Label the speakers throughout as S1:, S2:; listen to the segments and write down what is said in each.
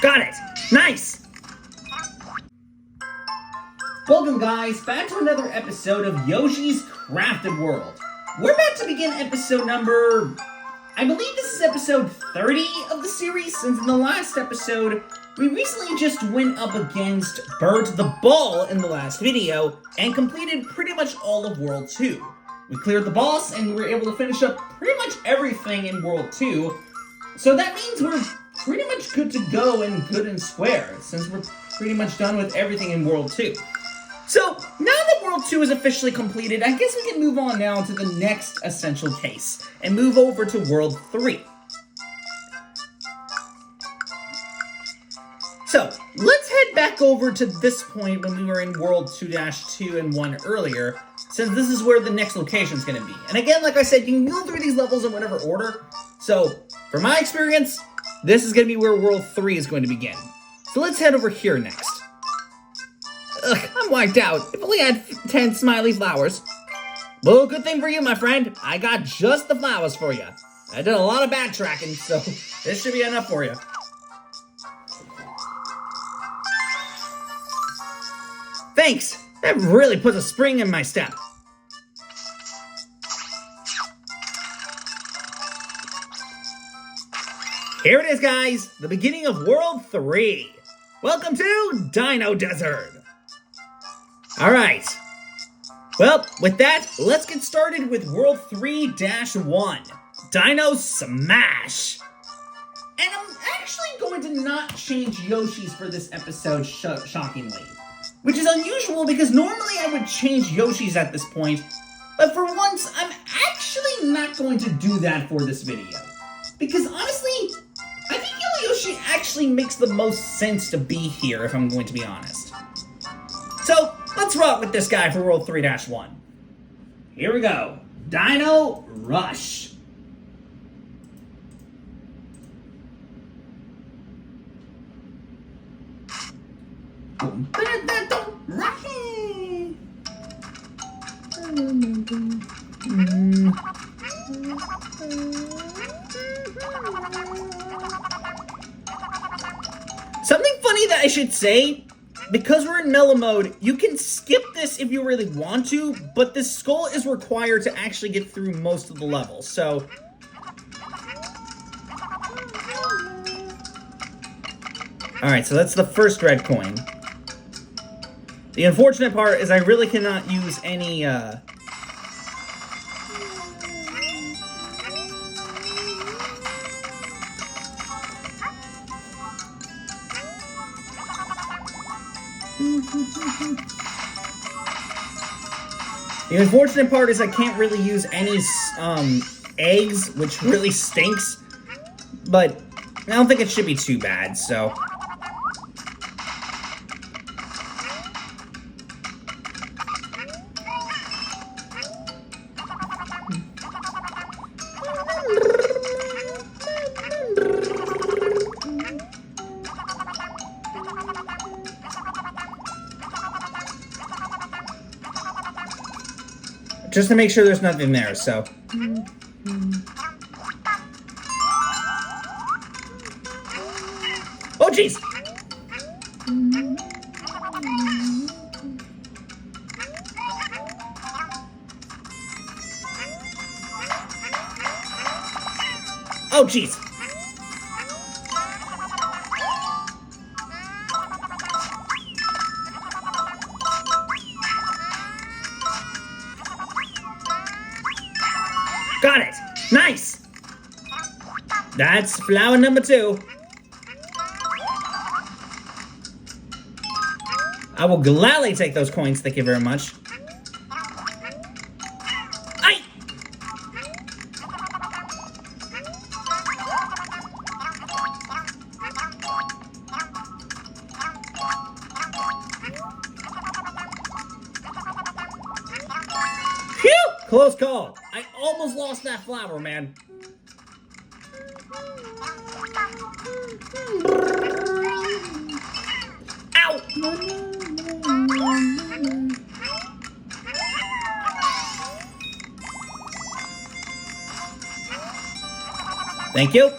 S1: Got it! Nice! Welcome guys, back to another episode of Yoshi's Crafted World. We're about to begin episode number... I believe this is episode 30 of the series, since in the last episode, we recently just went up against Bert the Ball in the last video, and completed pretty much all of World 2. We cleared the boss, and we were able to finish up pretty much everything in World 2, so that means we're pretty much good to go and good and square, since we're pretty much done with everything in World 2. So, now that World 2 is officially completed, I guess we can move on now to the next essential case, and move over to World 3. So, let's head back over to this point when we were in World 2-2 and 1 earlier, since this is where the next location is going to be. And again, like I said, you can go through these levels in whatever order. So, from my experience, this is going to be where World 3 is going to begin. So let's head over here next. Ugh, I'm wiped out. If only I had 10 smiley flowers. Well, good thing for you, my friend. I got just the flowers for you. I did a lot of backtracking, so this should be enough for you. Thanks. That really puts a spring in my step. Here it is, guys. The beginning of World 3. Welcome to Dino Desert. Alright. Well, with that, let's get started with World 3-1. Dino Smash. And I'm actually going to not change Yoshi's for this episode, shockingly. Which is unusual because normally I would change Yoshi's at this point, but for once, I'm actually not going to do that for this video. Because honestly, I think Yoshi actually makes the most sense to be here, if I'm going to be honest. So, let's rock with this guy for World 3-1. Here we go. Dino Rush. Something funny that I should say, because we're in mellow mode, you can skip this if you really want to, but this skull is required to actually get through most of the levels, so... Alright, so that's the first red coin. The unfortunate part is I really cannot use any, The unfortunate part is I can't really use any, eggs, which really stinks, but I don't think it should be too bad, so... Just to make sure there's nothing there, so... Oh, jeez! Oh, jeez! Got it! Nice! That's flower number 2. I will gladly take those coins, thank you very much. Aye! Phew! Close call. I almost lost that flower, man. Ow! Thank you.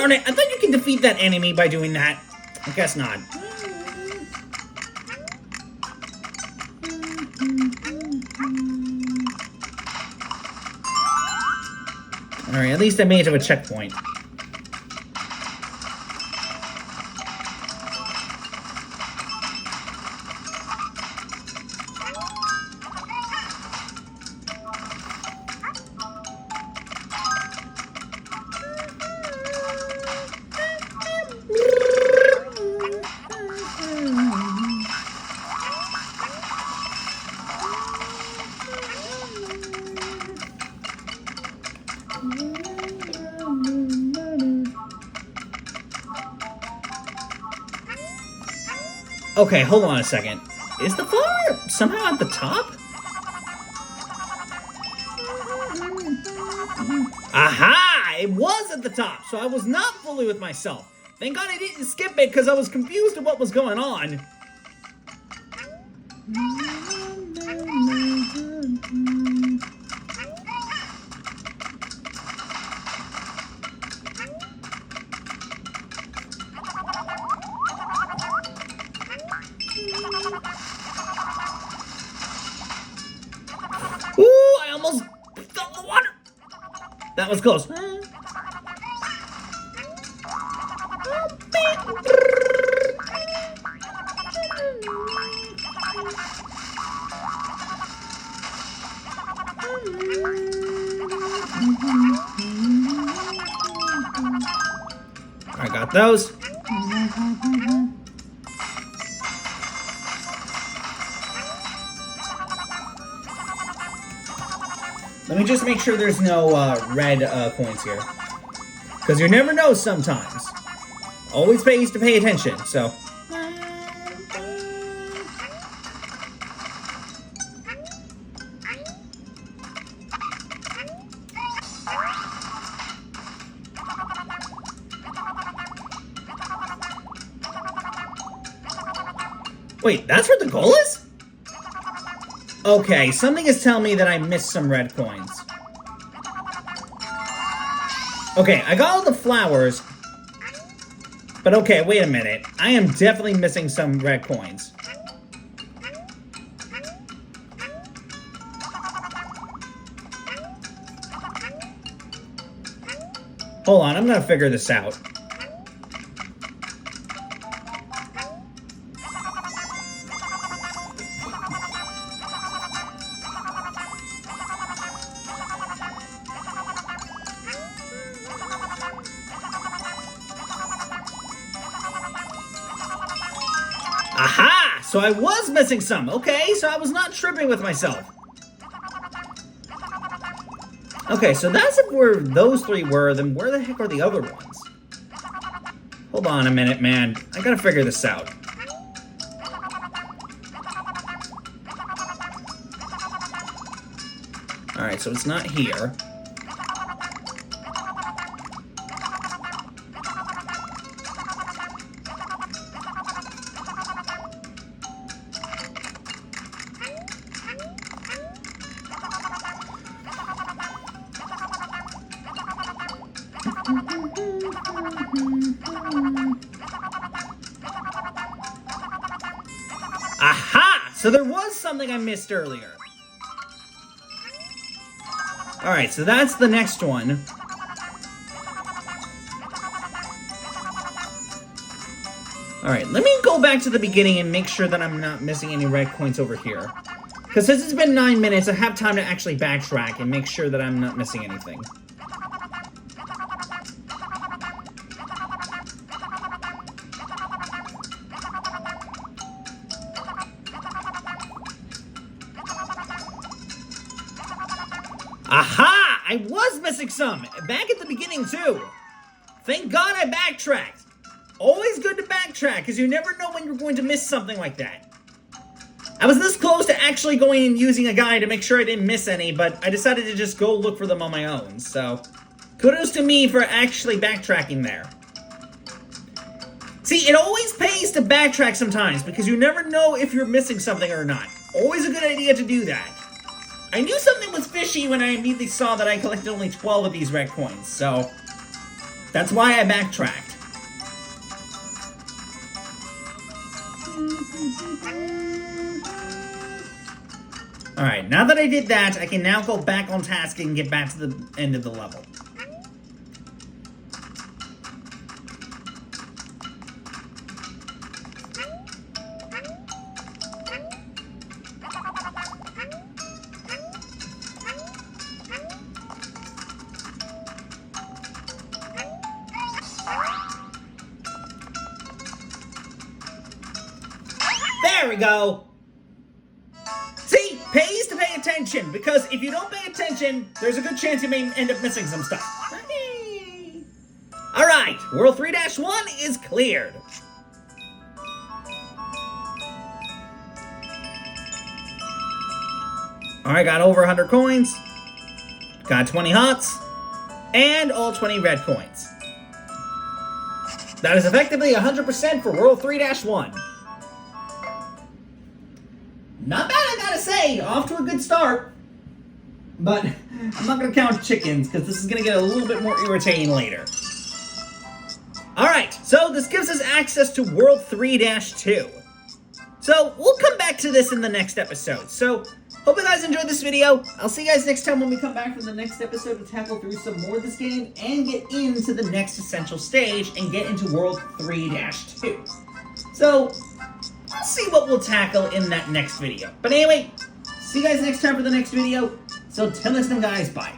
S1: darn it, I thought you could defeat that enemy by doing that. I guess not. Alright, at least I made it to a checkpoint. Okay, hold on a second. Is the flower somehow at the top? Aha! It was at the top, so I was not fully with myself. Thank God I didn't skip it because I was confused at what was going on. Ooh, I almost fell in the water. That was close. I got those. Let me just make sure there's no red coins here. Because you never know sometimes. Always pays to pay attention, so. Wait, that's where the goal is? Okay, something is telling me that I missed some red coins. Okay, I got all the flowers. But okay, wait a minute. I am definitely missing some red coins. Hold on, I'm gonna figure this out. Aha! So I was missing some. Okay, so I was not tripping with myself. Okay, so that's where those three were. Then where the heck are the other ones? Hold on a minute, man. I gotta figure this out. Alright, so it's not here. Aha! So there was something I missed earlier. Alright, so that's the next one. Alright, let me go back to the beginning and make sure that I'm not missing any red coins over here. Because since it's been 9 minutes, I have time to actually backtrack and make sure that I'm not missing anything. Aha! I was missing some! Back at the beginning, too. Thank God I backtracked. Always good to backtrack, because you never know when you're going to miss something like that. I was this close to actually going and using a guide to make sure I didn't miss any, but I decided to just go look for them on my own, so kudos to me for actually backtracking there. See, it always pays to backtrack sometimes, because you never know if you're missing something or not. Always a good idea to do that. I knew something was fishy when I immediately saw that I collected only 12 of these red coins, so That's why I backtracked. Alright, now that I did that, I can now go back on task and get back to the end of the level. There we go! See, pays to pay attention, because if you don't pay attention, there's a good chance you may end up missing some stuff. Alright, World 3-1 is cleared. Alright, got over 100 coins, got 20 hearts, and all 20 red coins. That is effectively 100% for World 3-1. Not bad, I gotta say. Off to a good start. But I'm not gonna count chickens, because this is gonna get a little bit more irritating later. Alright, so this gives us access to World 3-2. So, we'll come back to this in the next episode. So, hope you guys enjoyed this video. I'll see you guys next time when we come back from the next episode to tackle through some more of this game and get into the next essential stage and get into World 3-2. So, we'll see what we'll tackle in that next video. But anyway, see you guys next time for the next video. So till next time, guys, bye.